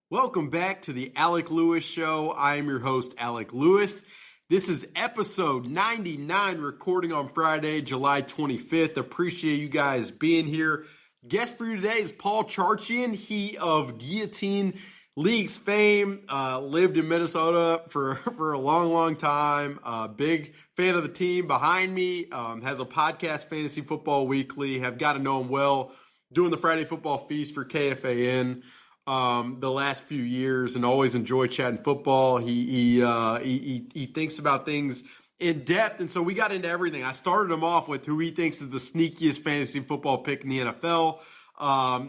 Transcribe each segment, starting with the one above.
Welcome back to the Alec Lewis Show. I am your host, Alec Lewis. This is episode 99, recording on Friday, July 25th. Appreciate you guys being here. Guest for you today is Paul Charchian. He of Guillotine Leagues fame, lived in Minnesota for a long time. Big fan of the team behind me. Has a podcast, Fantasy Football Weekly. Have got to know him well. Doing the Friday Football Feast for KFAN. The last few years, and always enjoy chatting football. He thinks about things in depth, and so we got into everything. I started him off with who he thinks is the sneakiest fantasy football pick in the NFL.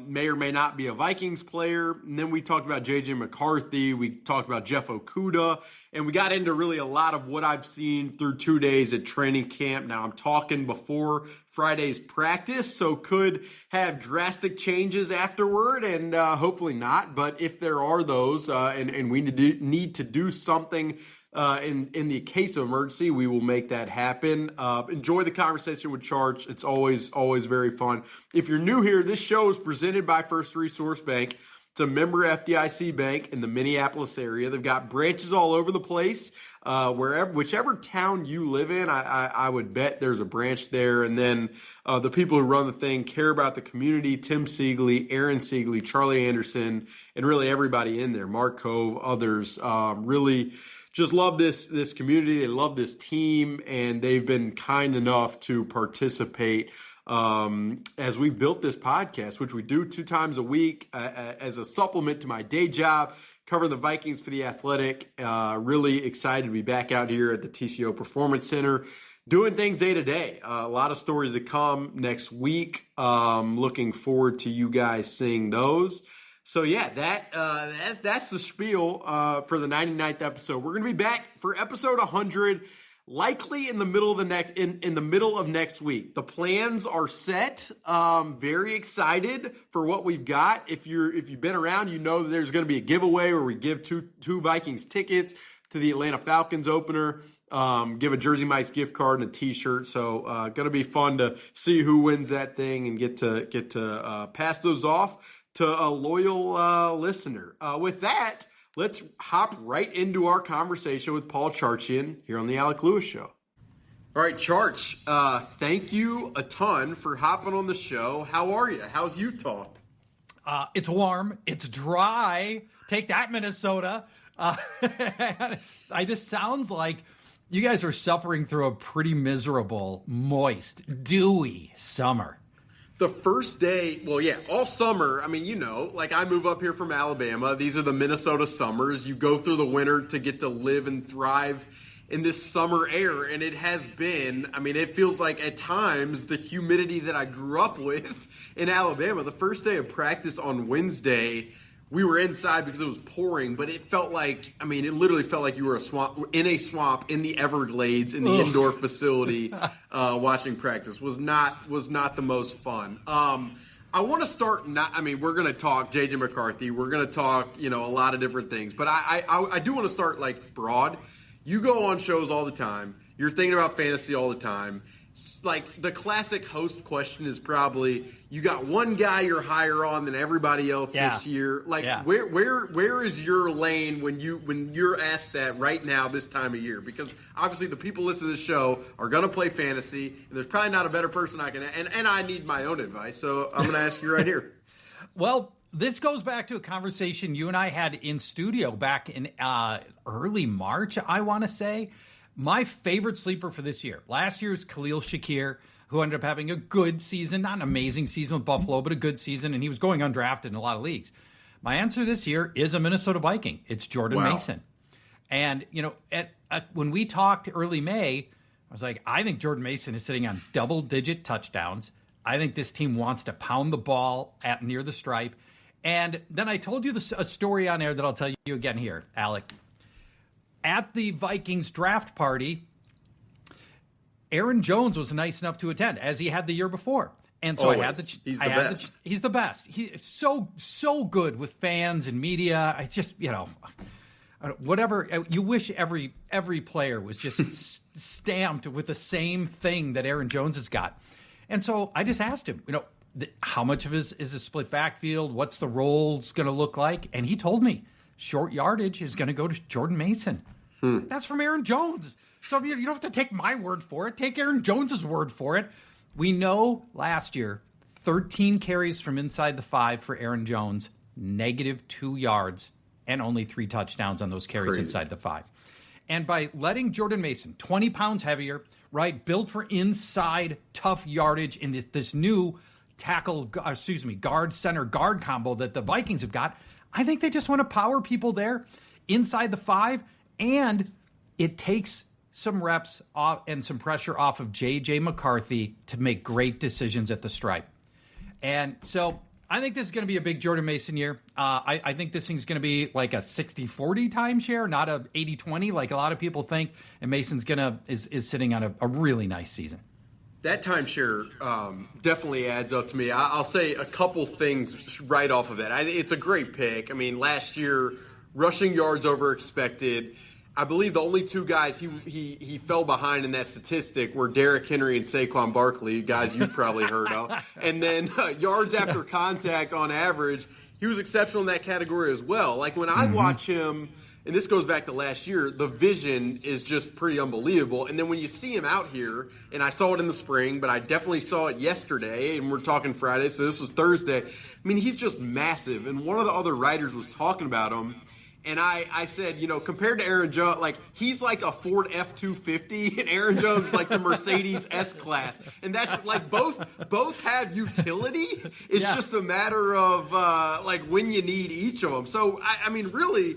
May or may not be a Vikings player. And then we talked about J.J. McCarthy. We talked about Jeff Okudah. And we got into really a lot of what I've seen through 2 days at training camp. Now I'm talking before Friday's practice, so could have drastic changes afterward, and hopefully not. But if there are those, and we need to do something in the case of emergency, we will make that happen. Enjoy the conversation with Charch. It's always very fun. If you're new here, this show is presented by First Resource Bank. It's a member FDIC bank in the Minneapolis area. They've got branches all over the place. Whichever town you live in, I would bet there's a branch there. And then the people who run the thing care about the community. Tim Siegley, Aaron Siegley, Charlie Anderson, and really everybody in there. Mark Cove, others, really just love this community. They love this team, and they've been kind enough to participate as we built this podcast, which we do 2 times a week as a supplement to my day job, covering the Vikings for The Athletic. Really excited to be back out here at the TCO Performance Center, doing things day to day. A lot of stories to come next week. Looking forward to you guys seeing those. So yeah, that's the spiel for the 99th episode. We're going to be back for episode 100, likely in the middle of the middle of next week. The plans are set. Very excited for what we've got. If you've been around, you know that there's going to be a giveaway where we give two Vikings tickets to the Atlanta Falcons opener. Give a Jersey Mike's gift card and a T-shirt. So going to be fun to see who wins that thing and get to pass those off to a loyal listener. With that, let's hop right into our conversation with Paul Charchian here on the Alec Lewis Show. All right, Charch, thank you a ton for hopping on the show. How are you? How's Utah? It's warm. It's dry. Take that, Minnesota. This sounds like you guys are suffering through a pretty miserable, moist, dewy summer. The first day, well, yeah, all summer, I mean, like I move up here from Alabama. These are the Minnesota summers. You go through the winter to get to live and thrive in this summer air. And it has been, I mean, it feels like at times the humidity that I grew up with in Alabama. The first day of practice on Wednesday, we were inside because it was pouring, but it felt like, I mean, it literally felt like you were in a swamp in the Everglades in the indoor facility watching practice. Was not the most fun. I want to start, we're going to talk J.J. McCarthy. We're going to talk, a lot of different things, but I do want to start like broad. You go on shows all the time. You're thinking about fantasy all the time. Like the classic host question is probably, you got one guy you're higher on than everybody else this year. Like where is your lane when you're asked that right now this time of year? Because obviously the people listening to the show are going to play fantasy, and there's probably not a better person I can, and I need my own advice. So I'm going to ask you right here. Well, this goes back to a conversation you and I had in studio back in early March, I want to say. My favorite sleeper for this year, last year's Khalil Shakir, who ended up having a good season, not an amazing season with Buffalo, but a good season, and he was going undrafted in a lot of leagues. My answer this year is a Minnesota Viking. It's Jordan Mason. And, when we talked early May, I was like, I think Jordan Mason is sitting on double-digit touchdowns. I think this team wants to pound the ball at near the stripe. And then I told you a story on air that I'll tell you again here, Alec. At the Vikings draft party, Aaron Jones was nice enough to attend, as he had the year before. And so Always. He's the best. He's so good with fans and media. I just, whatever you wish every player was just stamped with the same thing that Aaron Jones has got. And so I just asked him, how much of it is a split backfield? What's the roles going to look like? And he told me short yardage is going to go to Jordan Mason. That's from Aaron Jones. So you don't have to take my word for it. Take Aaron Jones's word for it. We know last year, 13 carries from inside the 5 for Aaron Jones, -2 yards, and only 3 touchdowns on those carries inside the 5. And by letting Jordan Mason, 20 pounds heavier, right, built for inside tough yardage in this new guard center guard combo that the Vikings have got, I think they just want to power people there inside the 5, and it takes some reps off and some pressure off of J.J. McCarthy to make great decisions at the stripe. And so I think this is going to be a big Jordan Mason year. I think this thing's going to be like a 60-40 timeshare, not a 80-20 like a lot of people think. And Mason's is sitting on a really nice season. That timeshare definitely adds up to me. I'll say a couple things right off of that. It's a great pick. I mean, last year, rushing yards over expected. I believe the only 2 guys he fell behind in that statistic were Derrick Henry and Saquon Barkley, guys you've probably heard of. And then yards after contact on average, he was exceptional in that category as well. Like when I watch him, and this goes back to last year, the vision is just pretty unbelievable. And then when you see him out here, and I saw it in the spring, but I definitely saw it yesterday, and we're talking Friday, so this was Thursday. I mean, he's just massive. And one of the other writers was talking about him. And I said, compared to Aaron Jones, like he's like a Ford F-250, and Aaron Jones is like the Mercedes S-Class. And that's like both have utility. It's just a matter of like when you need each of them. So I mean, really,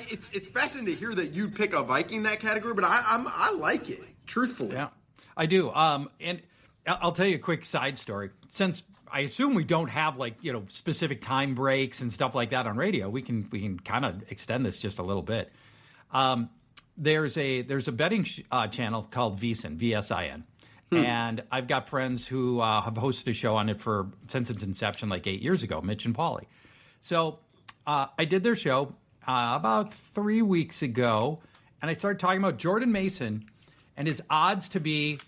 it's fascinating to hear that you'd pick a Viking in that category, but I like it, truthfully. Yeah, I do. And I'll tell you a quick side story. Since I assume we don't have specific time breaks and stuff like that on radio, we can kind of extend this just a little bit. There's a betting channel called VSiN, VSIN, and I've got friends who have hosted a show on it since its inception, like 8 years ago, Mitch and Paulie. So I did their show about 3 weeks ago, and I started talking about Jordan Mason and his odds to be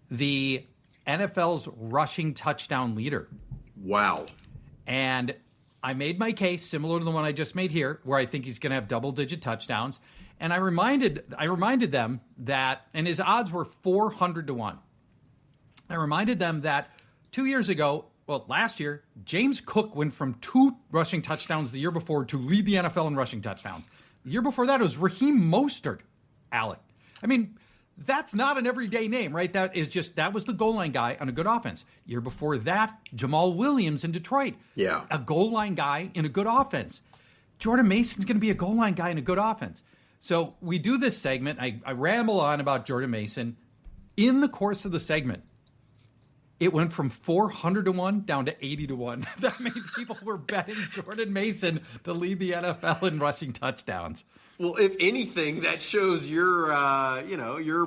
the NFL's rushing touchdown leader. Wow. And I made my case similar to the one I just made here, where I think he's going to have double-digit touchdowns. And I reminded them that, and his odds were 400-1. I reminded them that 2 years ago, last year, James Cook went from 2 rushing touchdowns the year before to lead the NFL in rushing touchdowns. The year before that, it was Raheem Mostert, Alec. I mean, that's not an everyday name, right? That was the goal line guy on a good offense. Year before that, Jamal Williams in Detroit. Yeah. A goal line guy in a good offense. Jordan Mason's going to be a goal line guy in a good offense. So we do this segment. I ramble on about Jordan Mason. In the course of the segment, it went from 400-1 down to 80-1. That made people were betting Jordan Mason to lead the NFL in rushing touchdowns. Well, if anything, that shows your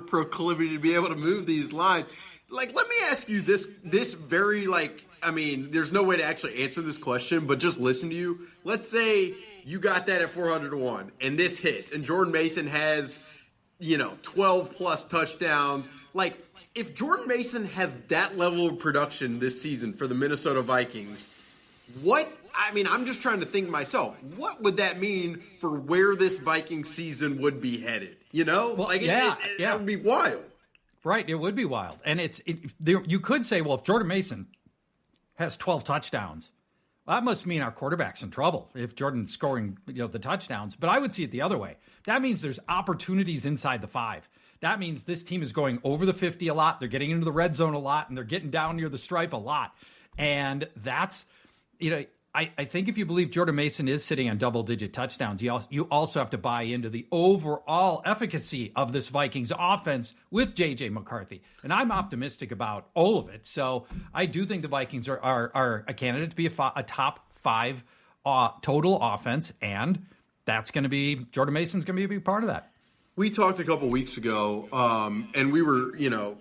proclivity to be able to move these lines. Like, let me ask you this very, there's no way to actually answer this question, but just listen to you. Let's say you got that at 400-1, and this hits, and Jordan Mason has, 12-plus touchdowns. Like, if Jordan Mason has that level of production this season for the Minnesota Vikings, I'm just trying to think myself, what would that mean for where this Viking season would be headed? That would be wild. Right, it would be wild. And you could say, well, if Jordan Mason has 12 touchdowns, that must mean our quarterback's in trouble if Jordan's scoring the touchdowns. But I would see it the other way. That means there's opportunities inside the 5. That means this team is going over the 50 a lot. They're getting into the red zone a lot, and they're getting down near the stripe a lot. And that's, I think if you believe Jordan Mason is sitting on double-digit touchdowns, you also have to buy into the overall efficacy of this Vikings offense with J.J. McCarthy. And I'm optimistic about all of it. So I do think the Vikings are a candidate to be a top 5 total offense, and that's going to be – Jordan Mason's going to be a big part of that. We talked a couple weeks ago, and we were,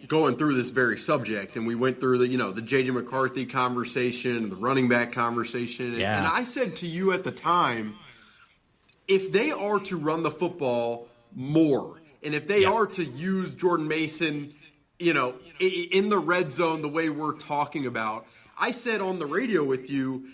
going through this very subject, and we went through the J.J. McCarthy conversation, the running back conversation, and I said to you at the time, if they are to run the football more, and if they are to use Jordan Mason, in the red zone the way we're talking about, I said on the radio with you,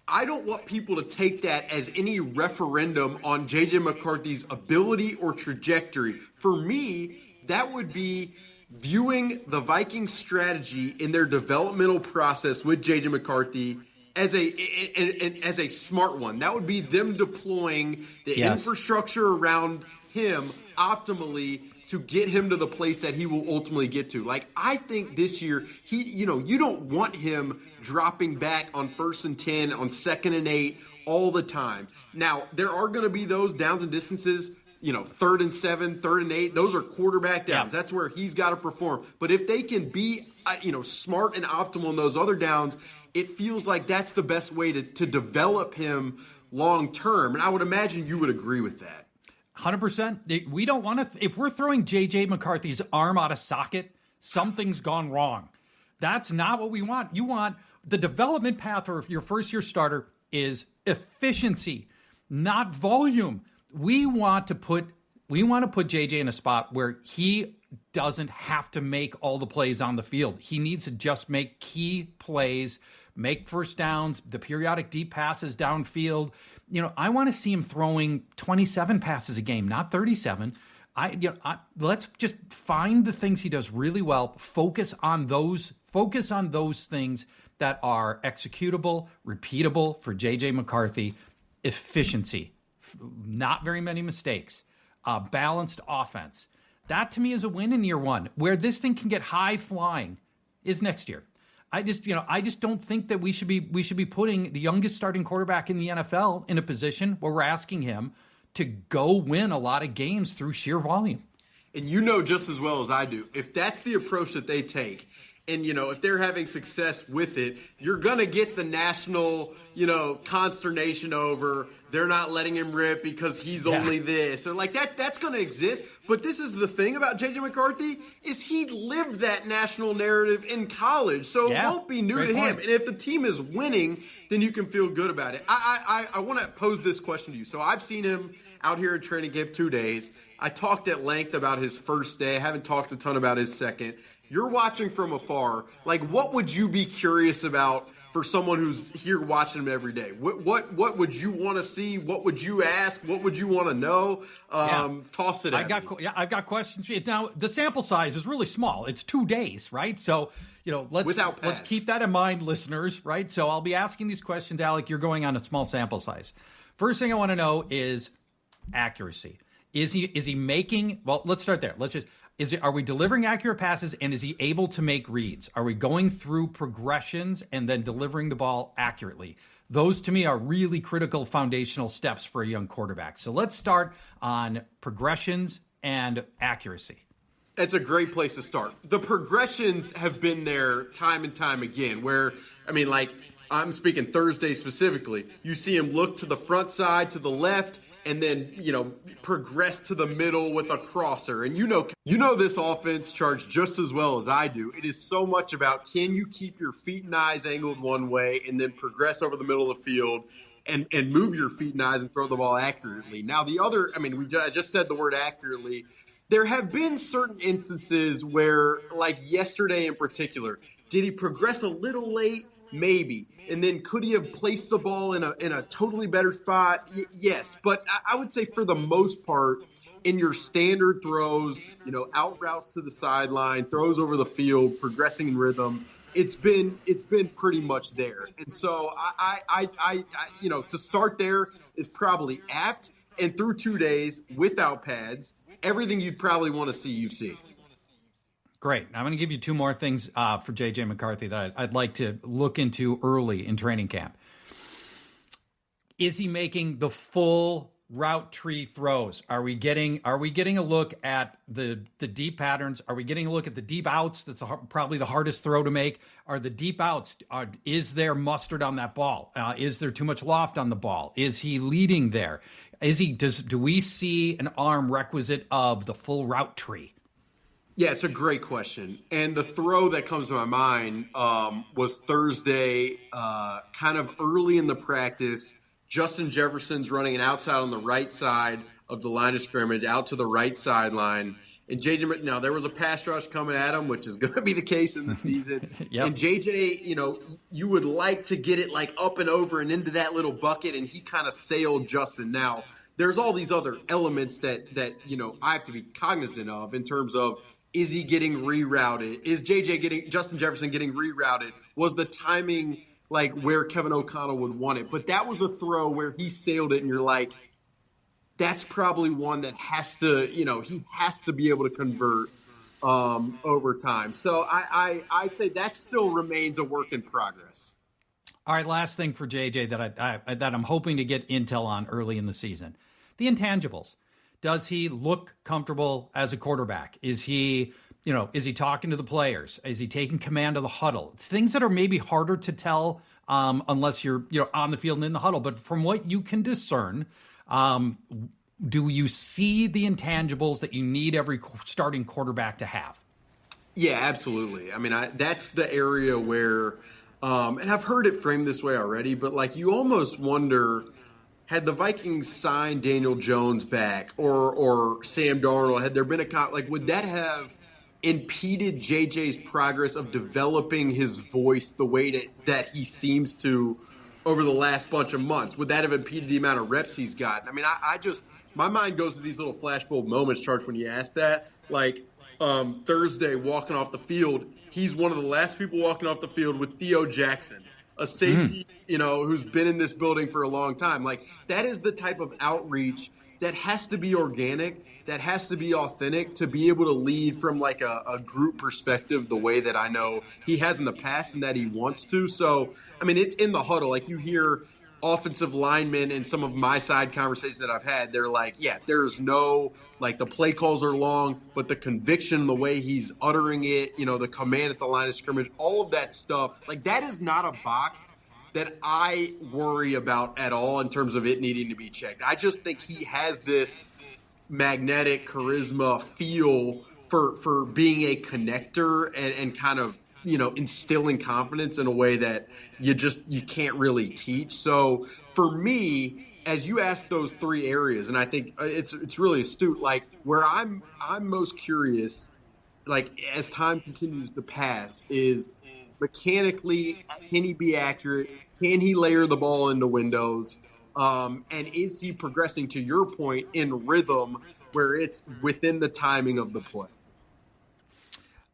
I don't want people to take that as any referendum on J.J. McCarthy's ability or trajectory. For me, that would be viewing the Vikings strategy in their developmental process with J.J. McCarthy as a smart one. That would be them deploying the infrastructure around him optimally to get him to the place that he will ultimately get to. Like, I think this year, you don't want him dropping back on 1st and 10, on 2nd and 8 all the time. Now, there are going to be those downs and distances, 3rd and 7, 3rd and 8. Those are quarterback downs. That's where he's got to perform. But if they can be, smart and optimal in those other downs, it feels like that's the best way to develop him long term. And I would imagine you would agree with that. 100%. We don't want to, if we're throwing J.J. McCarthy's arm out of socket, something's gone wrong. That's not what we want. You want the development path for your first year starter is efficiency, not volume. We want to put JJ in a spot where he doesn't have to make all the plays on the field. He needs to just make key plays, make first downs, the periodic deep passes downfield. I want to see him throwing 27 passes a game, not 37. Let's just find the things he does really well. Focus on those things that are executable, repeatable for J.J. McCarthy. Efficiency, not very many mistakes, balanced offense. That to me is a win in year one. Where this thing can get high flying is next year. I just don't think that we should be putting the youngest starting quarterback in the NFL in a position where we're asking him to go win a lot of games through sheer volume. And just as well as I do, if that's the approach that they take, and, if they're having success with it, you're going to get the national, consternation over they're not letting him rip because he's only this. Or like that's going to exist. But this is the thing about J.J. McCarthy is he lived that national narrative in college. So it won't be new to him. And if the team is winning, then you can feel good about it. I want to pose this question to you. So I've seen him out here at training camp 2 days. I talked at length about his first day. I haven't talked a ton about his second. You're watching from afar. Like, what would you be curious about for someone who's here watching him every day? What would you want to see? What would you ask? What would you want to know? Toss it at me. I've got questions for you. Now, the sample size is really small. It's 2 days, right? So, let's keep that in mind, listeners, right? So I'll be asking these questions, Alec. You're going on a small sample size. First thing I want to know is accuracy. Is he making, well, let's start there. Are we delivering accurate passes, and is he able to make reads? Are we going through progressions and then delivering the ball accurately? Those, to me, are really critical foundational steps for a young quarterback. So let's start on progressions and accuracy. It's a great place to start. The progressions have been there time and time again where, I'm speaking Thursday specifically. You see him look to the front side, to the left, and then, progress to the middle with a crosser. And you know this offense, Charge, just as well as I do. It is so much about, can you keep your feet and eyes angled one way and then progress over the middle of the field and move your feet and eyes and throw the ball accurately. Now, I just said the word accurately. There have been certain instances where, like yesterday in particular, did he progress a little late? Maybe. And then could he have placed the ball in a totally better spot? Yes. But I would say for the most part, in your standard throws, out routes to the sideline, throws over the field, progressing in rhythm, it's been pretty much there. And so I to start there is probably apt. And through 2 days without pads, everything you'd probably want to see, you've seen. Great. I'm going to give you 2 more things for J.J. McCarthy that I'd like to look into early in training camp. Is he making the full route tree throws? Are we getting a look at the deep patterns? Are we getting a look at the deep outs? That's probably the hardest throw to make. Are the deep outs, is there mustard on that ball? Is there too much loft on the ball? Is he leading there? Do we see an arm requisite of the full route tree? Yeah, it's a great question. And the throw that comes to my mind was Thursday, kind of early in the practice. Justin Jefferson's running an outside on the right side of the line of scrimmage, out to the right sideline. And JJ, now there was a pass rush coming at him, which is going to be the case in the season. Yep. And JJ, you would like to get it like up and over and into that little bucket, and he kind of sailed Justin. Now, there's all these other elements that I have to be cognizant of in terms of, is he getting rerouted? Is Justin Jefferson getting rerouted? Was the timing like where Kevin O'Connell would want it? But that was a throw where he sailed it, and you're like, that's probably one that has to, he has to be able to convert over time. So I'd say that still remains a work in progress. All right, last thing for JJ that I'm hoping to get intel on early in the season. The intangibles. Does he look comfortable as a quarterback? Is he talking to the players? Is he taking command of the huddle? Things that are maybe harder to tell unless you're on the field and in the huddle. But from what you can discern, do you see the intangibles that you need every starting quarterback to have? Yeah, absolutely. I mean, that's the area where, and I've heard it framed this way already, but like you almost wonder, had the Vikings signed Daniel Jones back or Sam Darnold, had there been would that have impeded JJ's progress of developing his voice the way that he seems to over the last bunch of months? Would that have impeded the amount of reps he's gotten? I mean, I just, my mind goes to these little flashbulb moments, Charch, when you ask that. Like Thursday walking off the field, he's one of the last people walking off the field with Theo Jackson, a safety, who's been in this building for a long time. Like, that is the type of outreach that has to be organic, that has to be authentic to be able to lead from like a group perspective the way that I know he has in the past and that he wants to. So, I mean, it's in the huddle. Like, you hear offensive linemen in some of my side conversations that I've had, they're like, yeah, there's no, like, the play calls are long, but the conviction, the way he's uttering it, the command at the line of scrimmage, all of that stuff, like, that is not a box that I worry about at all in terms of it needing to be checked. I just think he has this magnetic charisma feel for being a connector and kind of, instilling confidence in a way that you can't really teach. So for me, as you ask those three areas, and I think it's really astute, like where I'm most curious, like as time continues to pass, is mechanically, can he be accurate? Can he layer the ball into windows? And is he progressing, to your point, in rhythm where it's within the timing of the play?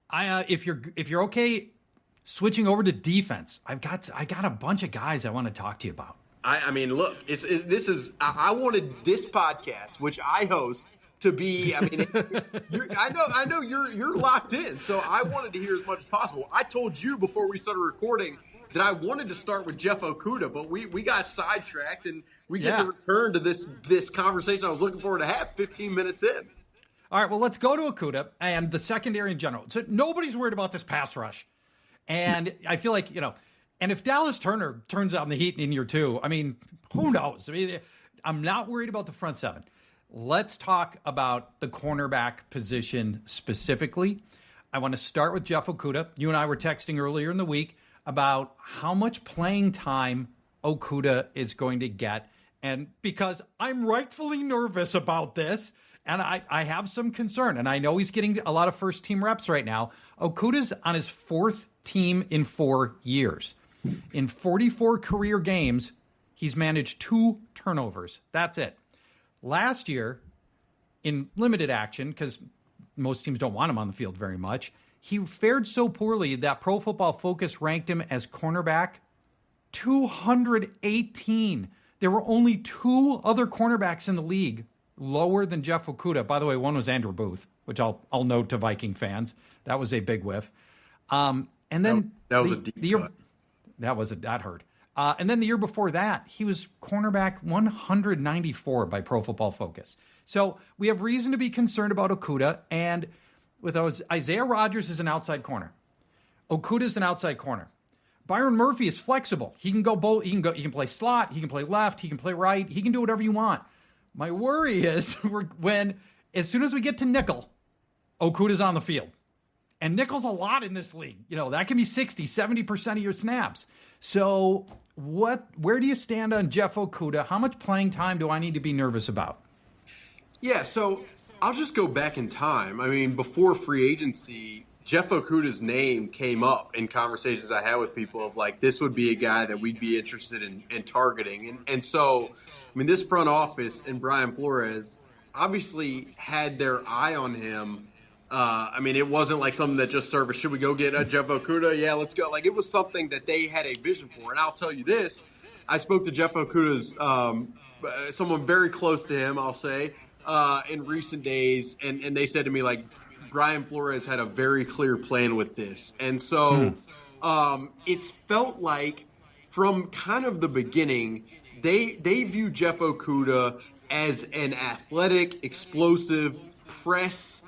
If you're okay switching over to defense, I got a bunch of guys I want to talk to you about. I mean, look, I wanted this podcast, which I host, to be. I mean, I know you're locked in, so I wanted to hear as much as possible. I told you before we started recording that I wanted to start with Jeff Okudah, but we got sidetracked, and we get to return to this conversation I was looking forward to have 15 minutes in. All right, well, let's go to Okudah and the secondary in general. So nobody's worried about this pass rush. And I feel like, and if Dallas Turner turns on the heat in year two, I mean, who knows? I mean, I'm not worried about the front seven. Let's talk about the cornerback position specifically. I want to start with Jeff Okudah. You and I were texting earlier in the week about how much playing time Okudah is going to get. And because I'm rightfully nervous about this, and I have some concern, and I know he's getting a lot of first-team reps right now. Okudah's on his fourth team in 4 years. In 44 career games, he's managed 2 turnovers. That's it. Last year, in limited action, because most teams don't want him on the field very much, he fared so poorly that Pro Football Focus ranked him as cornerback 218. There were only 2 other cornerbacks in the league lower than Jeff Okudah. By the way, one was Andrew Booth, which I'll note to Viking fans. That was a big whiff. And then that was a deep cut. That hurt. And then the year before that, he was cornerback 194 by Pro Football Focus. So we have reason to be concerned about Okudah. And with those, Isaiah Rodgers is an outside corner. Okudah is an outside corner. Byron Murphy is flexible. He can go both. He can play slot. He can play left. He can play right. He can do whatever you want. My worry is as soon as we get to nickel, Okudah's on the field. And nickel's a lot in this league. That can be 60, 70% of your snaps. So where do you stand on Jeff Okudah? How much playing time do I need to be nervous about? Yeah, so I'll just go back in time. I mean, before free agency, Jeff Okudah's name came up in conversations I had with people of like, this would be a guy that we'd be interested in targeting. And so, I mean, this front office and Brian Flores obviously had their eye on him. I mean, it wasn't like something that just surfaced. Should we go get Jeff Okudah? Yeah, let's go. Like, it was something that they had a vision for. And I'll tell you this, I spoke to Jeff Okudah's, someone very close to him, I'll say, in recent days. And they said to me, like, Brian Flores had a very clear plan with this. And so it's felt like from kind of the beginning, they view Jeff Okudah as an athletic, explosive, press,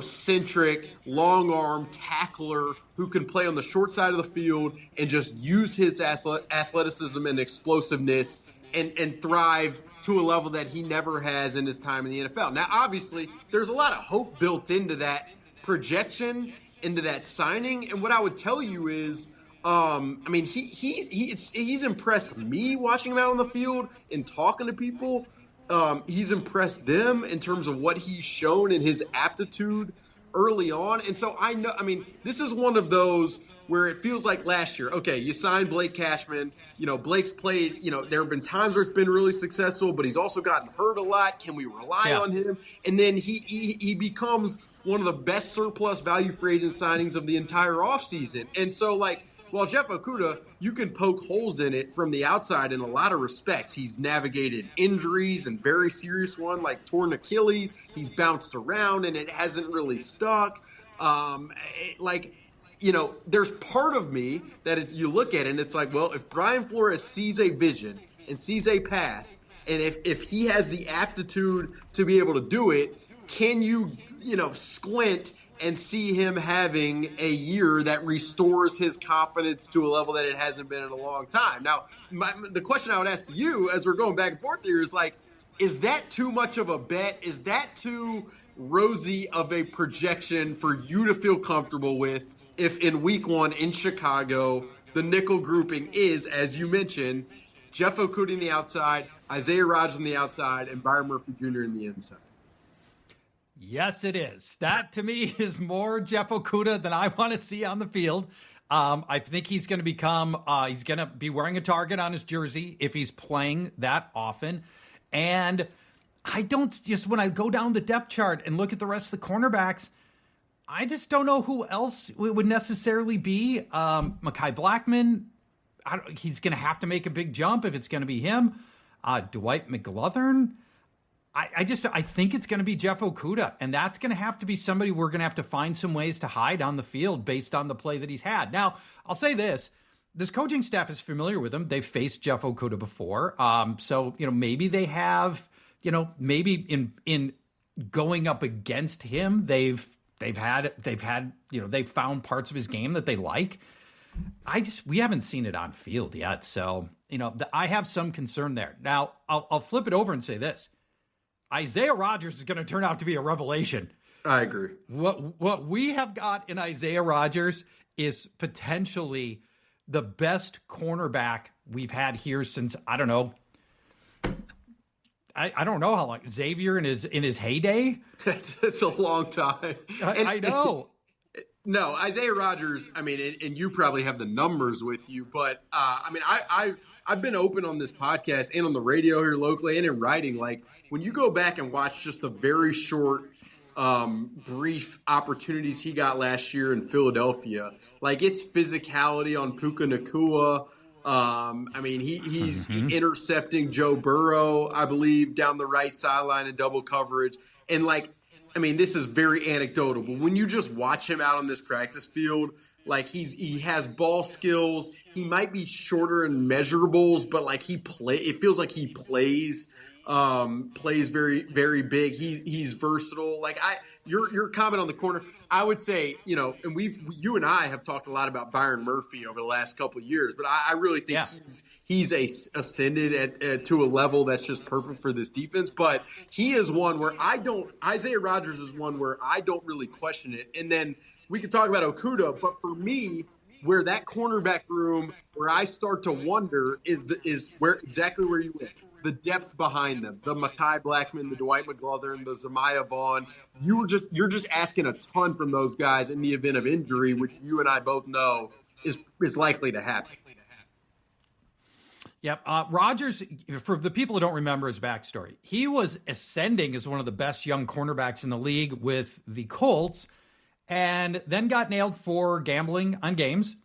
centric, long arm tackler who can play on the short side of the field and just use his athleticism and explosiveness and thrive to a level that he never has in his time in the NFL. Now, obviously, there's a lot of hope built into that projection, into that signing. And what I would tell you is, I mean, he's impressed me watching him out on the field and talking to people. He's impressed them in terms of what he's shown and his aptitude early on. And so I know, I mean, this is one of those where it feels like last year, okay, you signed Blake Cashman, Blake's played, there have been times where it's been really successful, but he's also gotten hurt a lot. Can we rely on him? And then he becomes one of the best surplus value free agent signings of the entire offseason. And so, like, well, Jeff Okudah, you can poke holes in it from the outside in a lot of respects. He's navigated injuries and very serious one like torn Achilles. He's bounced around and it hasn't really stuck. There's part of me that if you look at it and it's like, well, if Brian Flores sees a vision and sees a path, and if he has the aptitude to be able to do it, can you, squint and see him having a year that restores his confidence to a level that it hasn't been in a long time? Now, the question I would ask to you as we're going back and forth here is like, is that too much of a bet? Is that too rosy of a projection for you to feel comfortable with if in week one in Chicago, the nickel grouping is, as you mentioned, Jeff Okudah on the outside, Isaiah Rodgers on the outside, and Byron Murphy Jr. in the inside? Yes, it is. That, to me, is more Jeff Okudah than I want to see on the field. I think he's going to he's going to be wearing a target on his jersey if he's playing that often. And when I go down the depth chart and look at the rest of the cornerbacks, I just don't know who else it would necessarily be. Mekhi Blackman, he's going to have to make a big jump if it's going to be him. Dwight McGlothern, I think it's going to be Jeff Okudah, and that's going to have to be somebody we're going to have to find some ways to hide on the field based on the play that he's had. Now, I'll say this coaching staff is familiar with him. They've faced Jeff Okudah before. So, maybe they have, maybe in going up against him, they've found parts of his game that they like. We haven't seen it on field yet. So, I have some concern there. Now, I'll flip it over and say this. Isaiah Rodgers is going to turn out to be a revelation. I agree. What we have got in Isaiah Rodgers is potentially the best cornerback we've had here since, I don't know how long. Xavier in his heyday. It's a long time. I know. No, Isaiah Rodgers, I mean, and you probably have the numbers with you, but I've been open on this podcast and on the radio here locally and in writing. Like, when you go back and watch just the very short, brief opportunities he got last year in Philadelphia, like, it's physicality on Puka Nacua. He's intercepting Joe Burrow, I believe, down the right sideline in double coverage. And, this is very anecdotal, but when you just watch him out on this practice field, like, he has ball skills. He might be shorter in measurables, but it feels like he plays very, very big. He's versatile. Your comment on the corner, I would say, and you and I have talked a lot about Byron Murphy over the last couple of years, but I really think he's ascended to a level that's just perfect for this defense. But he is one where Isaiah Rodgers is one where I don't really question it. And then we could talk about Okudah, but for me, where that cornerback room, where I start to wonder is exactly where you went. the depth behind them, the Mekhi Blackman, the Dwight McGlothern, the Zemiah Vaughn. You're just asking a ton from those guys in the event of injury, which you and I both know is likely to happen. Yep. Rodgers, for the people who don't remember his backstory, he was ascending as one of the best young cornerbacks in the league with the Colts, and then got nailed for gambling on games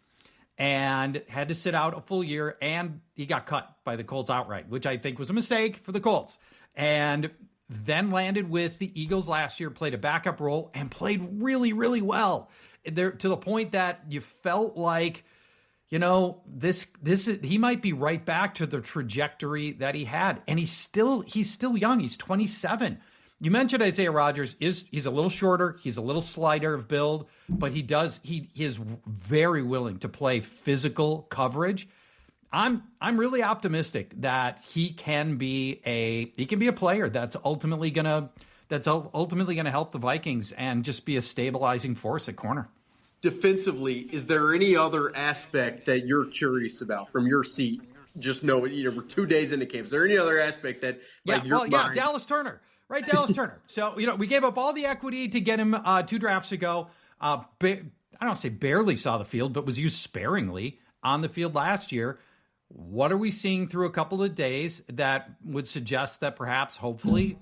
and had to sit out a full year, and he got cut by the Colts outright, which I think was a mistake for the Colts. And then landed with the Eagles last year, played a backup role, and played really, really well. There, to the point that you felt like, you know, he might be right back to the trajectory that he had. And he's still young. He's 27. You mentioned Isaiah Rodgers. He's a little shorter. He's a little slighter of build, but he is very willing to play physical coverage. I'm really optimistic that he can be a player that's ultimately gonna help the Vikings and just be a stabilizing force at corner. Defensively, is there any other aspect that you're curious about from your seat? Just know, we're 2 days into camp. Is there any other aspect that, Dallas Turner, right? Dallas Turner. So, we gave up all the equity to get him 2 drafts ago. I don't say barely saw the field, but was used sparingly on the field last year. What are we seeing through a couple of days that would suggest that perhaps, hopefully,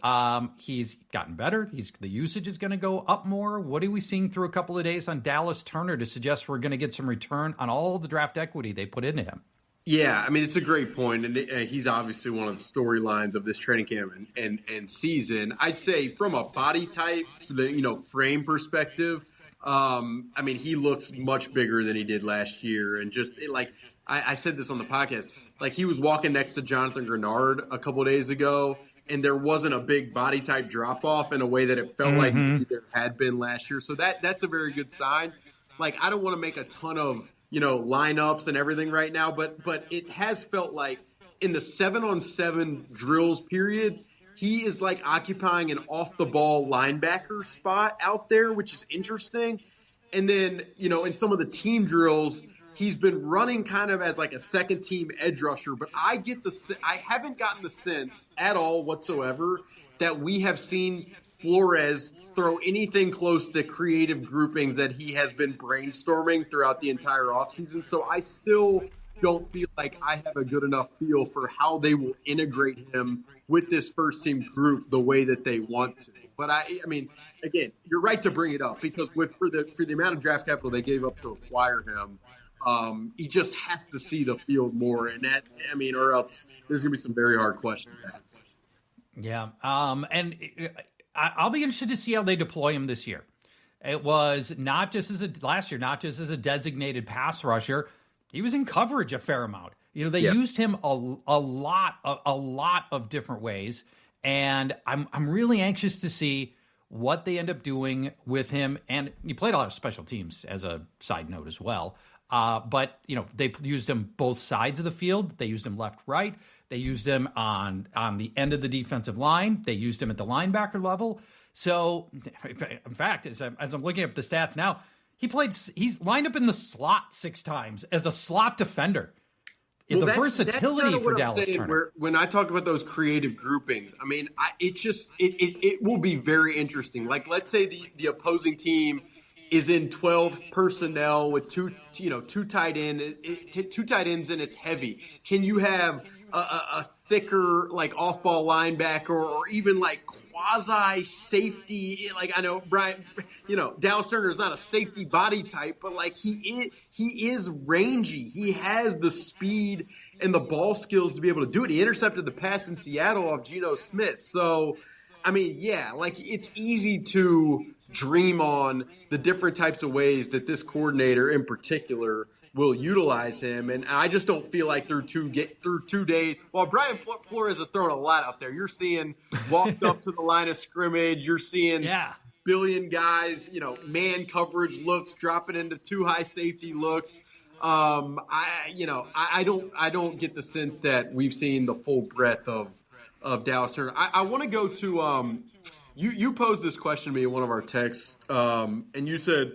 he's gotten better? The usage is going to go up more. What are we seeing through a couple of days on Dallas Turner to suggest we're going to get some return on all the draft equity they put into him? Yeah, I mean, it's a great point, and he's obviously one of the storylines of this training camp and season. I'd say from a body type, frame perspective, I mean, he looks much bigger than he did last year, and I said this on the podcast, like he was walking next to Jonathan Grenard a couple of days ago, and there wasn't a big body type drop off in a way that it felt like there had been last year. So that's a very good sign. Like, I don't want to make a ton of, lineups and everything right now, but it has felt like in the 7-on-7 drills period, he is like occupying an off the ball linebacker spot out there, which is interesting. And then, in some of the team drills, he's been running kind of as like a second team edge rusher, but I haven't gotten the sense at all whatsoever that we have seen Flores throw anything close to creative groupings that he has been brainstorming throughout the entire offseason. So I still don't feel like I have a good enough feel for how they will integrate him with this first team group the way that they want to. But I mean, again, you're right to bring it up because for the amount of draft capital they gave up to acquire him, he just has to see the field more, and or else there's going to be some very hard questions to ask. Yeah, and I'll be interested to see how they deploy him this year. It was not just as a designated pass rusher. He was in coverage a fair amount. They used him a lot of different ways, and I'm really anxious to see what they end up doing with him. And he played a lot of special teams as a side note as well. But they used him both sides of the field. They used him left, right. They used him on the end of the defensive line. They used him at the linebacker level. So, in fact, as I'm looking up the stats now, he's lined up in the slot 6 times as a slot defender. Well, the that's versatility for Dallas Turner. When I talk about those creative groupings, I mean, it will be very interesting. Like, let's say the opposing team is in 12 personnel with two tight ends and it's heavy. Can you have a thicker like off ball linebacker or even like quasi safety? Like, I know Brian, Dallas Turner is not a safety body type, but like he is rangy. He has the speed and the ball skills to be able to do it. He intercepted the pass in Seattle off Geno Smith. So, I mean, yeah, like it's easy to dream on the different types of ways that this coordinator in particular will utilize him. And I just don't feel like through 2 days, while Brian Flores is throwing a lot out there, you're seeing walked up to the line of scrimmage, you're seeing billion guys, man coverage looks dropping into 2 high safety looks. I don't get the sense that we've seen the full breadth of Dallas Turner. I want to go to you posed this question to me in one of our texts, and you said,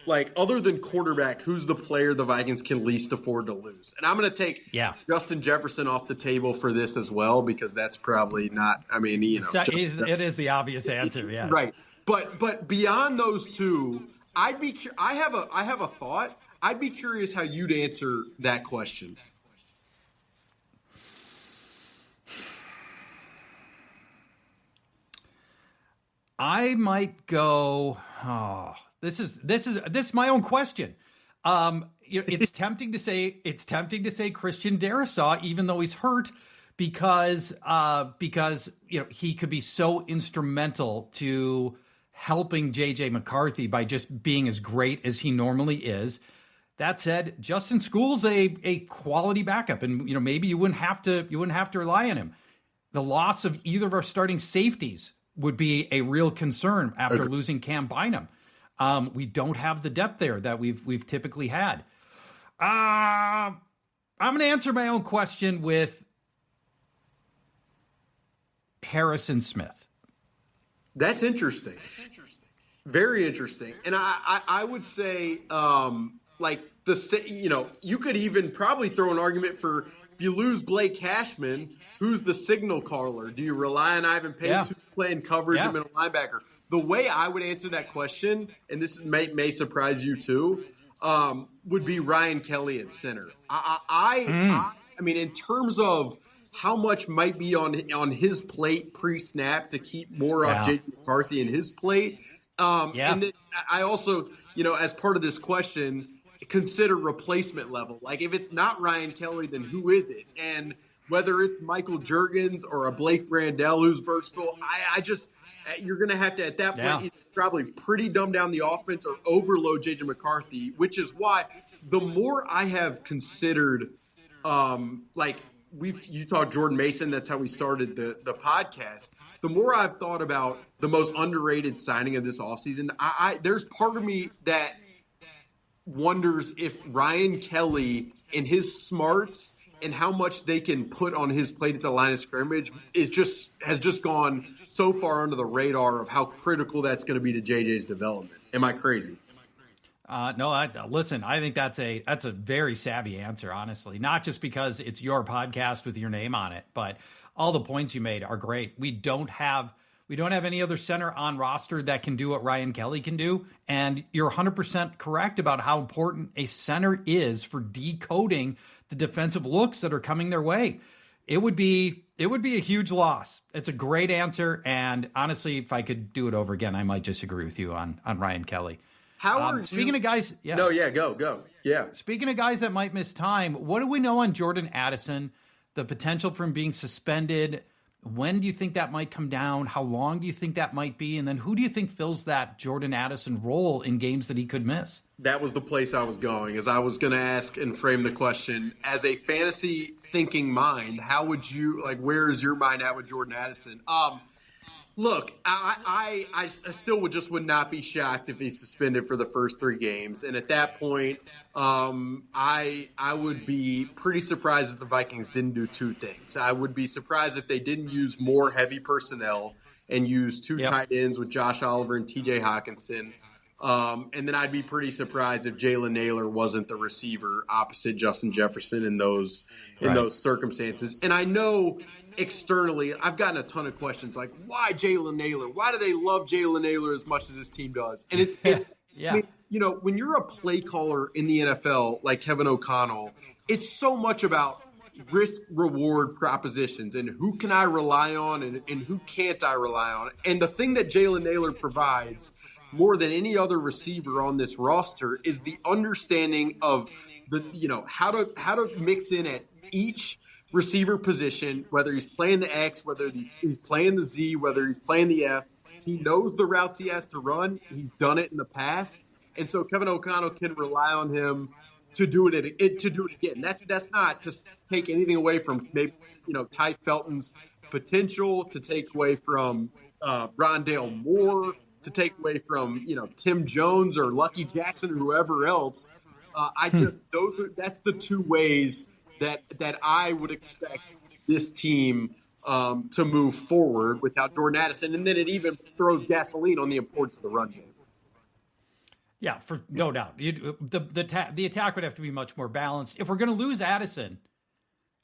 like other than quarterback, who's the player the Vikings can least afford to lose? And I'm going to take Justin Jefferson off the table for this as well, because that's probably not. I mean, it is the obvious answer. Yes, right. But beyond those two, I have a thought. I'd be curious how you'd answer that question. I might go. Oh, this is my own question. It's tempting to say Christian Darrisaw, even though he's hurt, because he could be so instrumental to helping JJ McCarthy by just being as great as he normally is. That said, Justin School's a quality backup, and maybe you wouldn't have to rely on him. The loss of either of our starting safeties would be a real concern after losing Cam Bynum. We don't have the depth there that we've typically had. I'm going to answer my own question with Harrison Smith. That's interesting. Very interesting. And I would say, you could even probably throw an argument for, if you lose Blake Cashman, who's the signal caller? Do you rely on Ivan Pace, who's playing coverage and middle linebacker? The way I would answer that question, and this may surprise you too, would be Ryan Kelly at center. I mean, in terms of how much might be on his plate pre-snap to keep more of J.J. McCarthy in his plate. And then I also, as part of this question, consider replacement level. Like, if it's not Ryan Kelly, then who is it? And whether it's Michael Juergens or a Blake Brandel who's versatile, I just you're going to have to, at that point, either probably pretty dumb down the offense or overload J.J. McCarthy, which is why the more I have considered, you talked Jordan Mason, that's how we started the podcast. The more I've thought about the most underrated signing of this offseason, there's part of me that wonders if Ryan Kelly and his smarts and how much they can put on his plate at the line of scrimmage has just gone so far under the radar of how critical that's going to be to JJ's development. Am I crazy? No, listen, I think that's a very savvy answer, honestly, not just because it's your podcast with your name on it, but all the points you made are great. We don't have any other center on roster that can do what Ryan Kelly can do. And you're 100% correct about how important a center is for decoding the defensive looks that are coming their way. It would be a huge loss. It's a great answer. And honestly, if I could do it over again, I might disagree with you on Ryan Kelly. Speaking of guys, go. Yeah. Speaking of guys that might miss time, what do we know on Jordan Addison? The potential for him being suspended. When do you think that might come down? How long do you think that might be? And then who do you think fills that Jordan Addison role in games that he could miss? That was the place I was going, as I was going to ask and frame the question. As a fantasy thinking mind, how would you, where is your mind at with Jordan Addison? Look, I still would not be shocked if he's suspended for the first 3 games. And at that point, I would be pretty surprised if the Vikings didn't do 2 things. I would be surprised if they didn't use more heavy personnel and use 2 tight ends with Josh Oliver and TJ Hawkinson. And then I'd be pretty surprised if Jalen Naylor wasn't the receiver opposite Justin Jefferson in those circumstances. And I know externally, I've gotten a ton of questions like, why Jalen Naylor? Why do they love Jalen Naylor as much as his team does? And it's I mean, when you're a play caller in the NFL like Kevin O'Connell, it's so much about risk-reward propositions and who can I rely on and who can't I rely on. And the thing that Jalen Naylor provides more than any other receiver on this roster is the understanding of how to mix in at each receiver position, whether he's playing the X, whether he's playing the Z, whether he's playing the F. He knows the routes he has to run. He's done it in the past. And so Kevin O'Connell can rely on him to do it again. That's not to take anything away from maybe Ty Felton's potential, to take away from Rondale Moore, to take away from Tim Jones or Lucky Jackson or whoever else. That's the 2 ways that I would expect this team to move forward without Jordan Addison. And then it even throws gasoline on the importance of the run game. Yeah, for no doubt. The attack would have to be much more balanced. If we're going to lose Addison,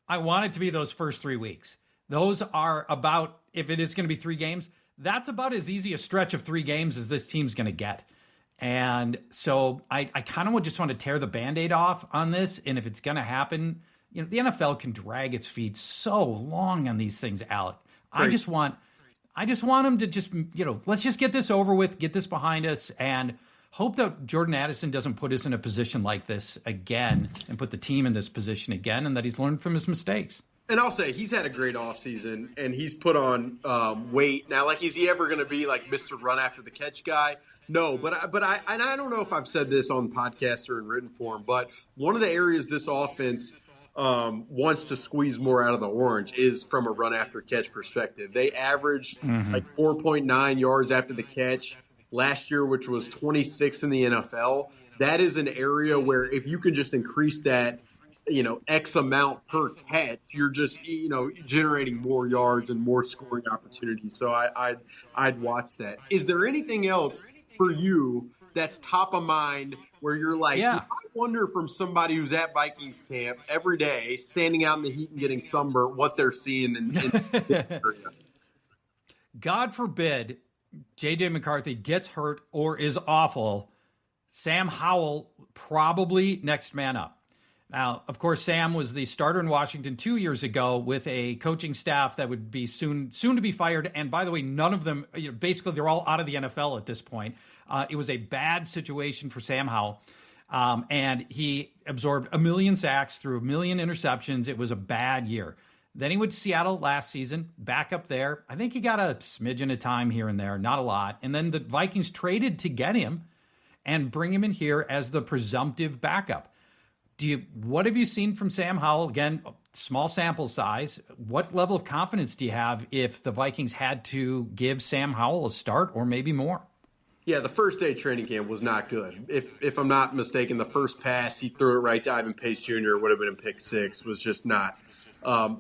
I want it to be those first 3 weeks. Those are about, if it is going to be 3 games, that's about as easy a stretch of 3 games as this team's going to get. And so I kind of just want to tear the Band-Aid off on this. And if it's going to happen, the NFL can drag its feet so long on these things, Alec. Great. I just want them to just, let's just get this over with, get this behind us, and hope that Jordan Addison doesn't put us in a position like this again and put the team in this position again, and that he's learned from his mistakes. And I'll say he's had a great offseason, and he's put on weight. Now, is he ever going to be like Mr. Run After the Catch guy? No, but I don't know if I've said this on the podcast or in written form, but one of the areas this offense wants to squeeze more out of the orange is from a run after catch perspective. They averaged 4.9 yards after the catch last year, which was 26th in the NFL. That is an area where if you can just increase that, X amount per catch, you're just, generating more yards and more scoring opportunities. So I'd watch that. Is there anything else for you that's top of mind where you're like, I wonder from somebody who's at Vikings camp every day, standing out in the heat and getting sunburnt, what they're seeing in this area? God forbid J.J. McCarthy gets hurt or is awful. Sam Howell probably next man up. Now, of course, Sam was the starter in Washington 2 years ago with a coaching staff that would be soon to be fired. And by the way, none of them, basically, they're all out of the NFL at this point. It was a bad situation for Sam Howell. And he absorbed 1 million sacks through 1 million interceptions. It was a bad year. Then he went to Seattle last season, back up there. I think he got a smidgen of time here and there, not a lot. And then the Vikings traded to get him and bring him in here as the presumptive backup. What have you seen from Sam Howell? Again, small sample size. What level of confidence do you have if the Vikings had to give Sam Howell a start or maybe more? Yeah, the first day of training camp was not good. If I'm not mistaken, the first pass, he threw it right to Ivan Pace Jr., would have been in pick 6, was just not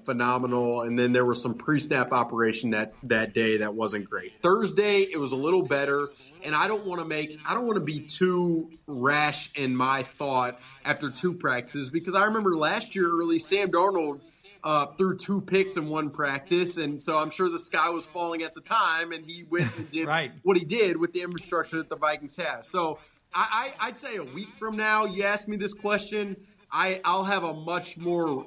phenomenal. And then there was some pre-snap operation that day that wasn't great. Thursday, it was a little better. And I don't want to be too rash in my thought after 2 practices, because I remember last year early, Sam Darnold threw 2 picks in 1 practice. And so I'm sure the sky was falling at the time, and he went and did what he did with the infrastructure that the Vikings have. So I'd say a week from now, you ask me this question, I'll have a much more,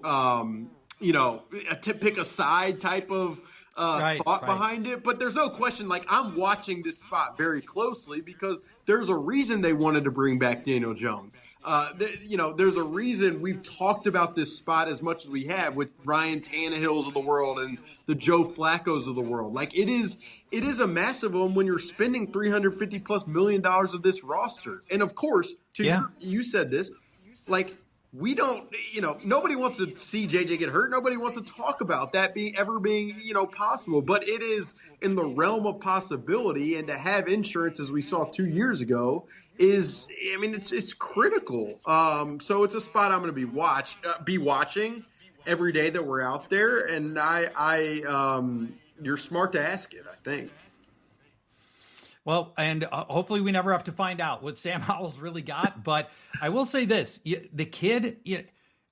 pick a side type of thought behind it. But there's no question, I'm watching this spot very closely because there's a reason they wanted to bring back Daniel Jones. There's a reason we've talked about this spot as much as we have with Ryan Tannehills of the world and the Joe Flaccos of the world. It is a massive one when you're spending $350+ million of this roster. And of course, you said this, we don't, nobody wants to see JJ get hurt. Nobody wants to talk about that being possible. But it is in the realm of possibility. And to have insurance, as we saw 2 years ago, it's critical. So it's a spot I'm going to be watching every day that we're out there. And you're smart to ask it, I think. Well, and hopefully we never have to find out what Sam Howell's really got. But I will say this, the kid,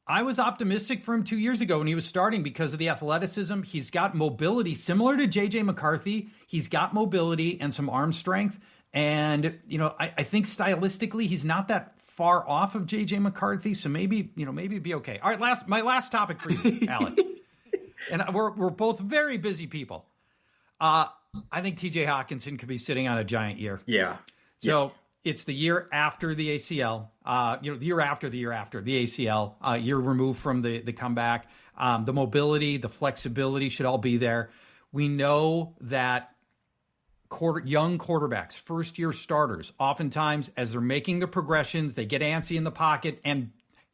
I was optimistic for him 2 years ago when he was starting because of the athleticism. He's got mobility similar to J.J. McCarthy. He's got mobility and some arm strength. And, I think stylistically he's not that far off of J.J. McCarthy. So maybe it'd be okay. All right, my last topic for you, Alec. And we're both very busy people. I think T.J. Hawkinson could be sitting on a giant year. Yeah. So it's the year after the ACL, the year after the ACL, year removed from the comeback. The mobility, the flexibility should all be there. We know that young quarterbacks, first-year starters, oftentimes as they're making the progressions, they get antsy in the pocket, and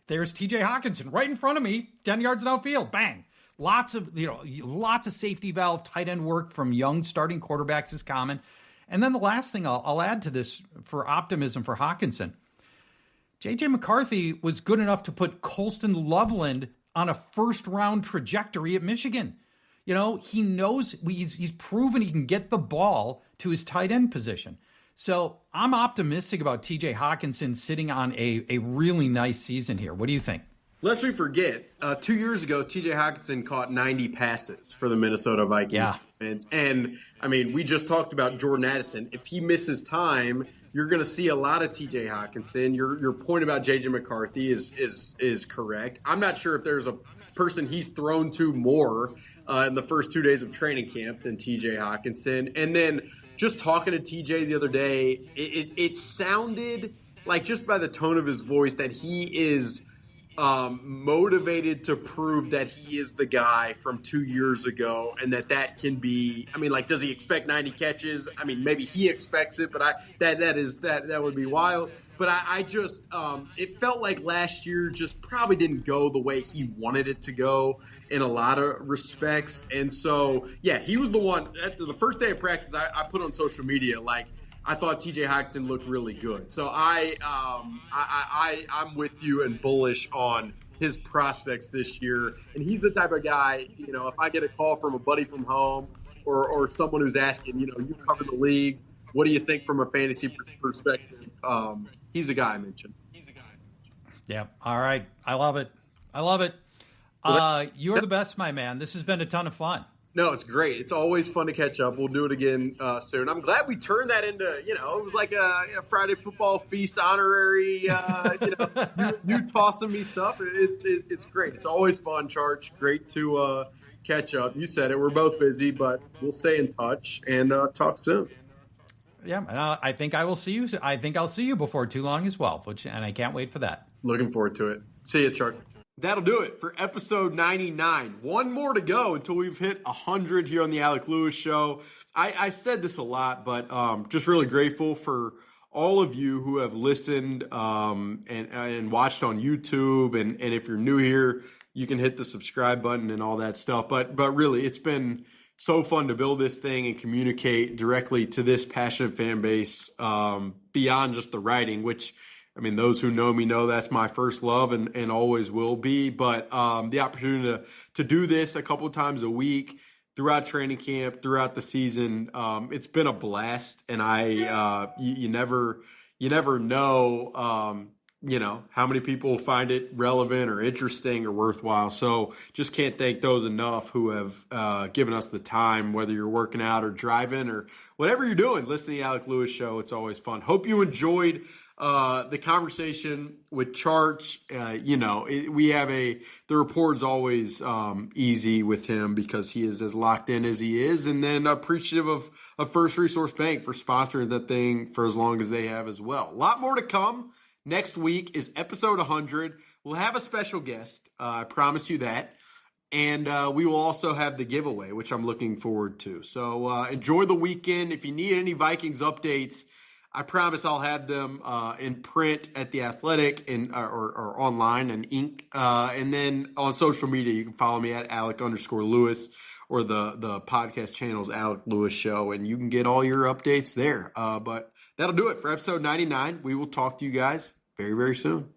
there's T.J. Hawkinson right in front of me, 10 yards downfield, bang. Lots of safety valve tight end work from young starting quarterbacks is common. And then the last thing I'll add to this for optimism for Hawkinson, J.J. McCarthy was good enough to put Colston Loveland on a first-round trajectory at Michigan. He knows he's proven he can get the ball to his tight end position. So I'm optimistic about TJ Hawkinson sitting on a really nice season here. What do you think? Lest we forget, 2 years ago, TJ Hawkinson caught 90 passes for the Minnesota Vikings defense. And, I mean, we just talked about Jordan Addison. If he misses time, you're going to see a lot of TJ Hawkinson. Your point about J.J. McCarthy is correct. I'm not sure if there's a person he's thrown to more in the first 2 days of training camp than TJ Hawkinson. And then just talking to TJ the other day, it sounded like, just by the tone of his voice, that he is motivated to prove that he is the guy from 2 years ago, and that can be, I mean, like, does he expect 90 catches? I mean, maybe he expects it, but that would be wild. But I just, it felt like last year just probably didn't go the way he wanted it to go in a lot of respects. And so, yeah, he was the one, after the first day of practice, I put on social media, like, I thought TJ Hawkinson looked really good. So I'm with you and bullish on his prospects this year. And he's the type of guy, you know, if I get a call from a buddy from home or someone who's asking, you know, you cover the league, what do you think from a fantasy perspective? He's the guy I mentioned. Yeah. All right. I love it. You're the best, my man. This has been a ton of fun. No, it's great. It's always fun to catch up. We'll do it again soon. I'm glad we turned that into, you know, it was like a Friday Football Feast honorary, you tossing me stuff. It's great. It's always fun, Charch. Great to catch up. You said it. We're both busy, but we'll stay in touch and talk soon. Yeah, and I think I will see you. I think I'll see you before too long as well, and I can't wait for that. Looking forward to it. See you, Charch. That'll do it for episode 99. One more to go until we've hit 100 here on the Alec Lewis Show. I said this a lot, but just really grateful for all of you who have listened and watched on YouTube. And if you're new here, you can hit the subscribe button and all that stuff. But really, it's been so fun to build this thing and communicate directly to this passionate fan base beyond just the writing, which, I mean, those who know me know that's my first love and always will be. But the opportunity to do this a couple of times a week throughout training camp, throughout the season, it's been a blast. And you never know, how many people find it relevant or interesting or worthwhile. So just can't thank those enough who have given us the time, whether you're working out or driving or whatever you're doing, listening to the Alec Lewis Show. It's always fun. Hope you enjoyed the conversation with Charch. The report's always easy with him because he is as locked in as he is, and then appreciative of First Resource Bank for sponsoring the thing for as long as they have as well. A lot more to come. Next week is episode 100. We'll have a special guest. I promise you that. And we will also have the giveaway, which I'm looking forward to. So enjoy the weekend. If you need any Vikings updates, I promise I'll have them in print at The Athletic or online and ink. And then on social media, you can follow me at Alec_Lewis or the podcast channel's Alec Lewis Show, and you can get all your updates there. But that'll do it for episode 99. We will talk to you guys very, very soon.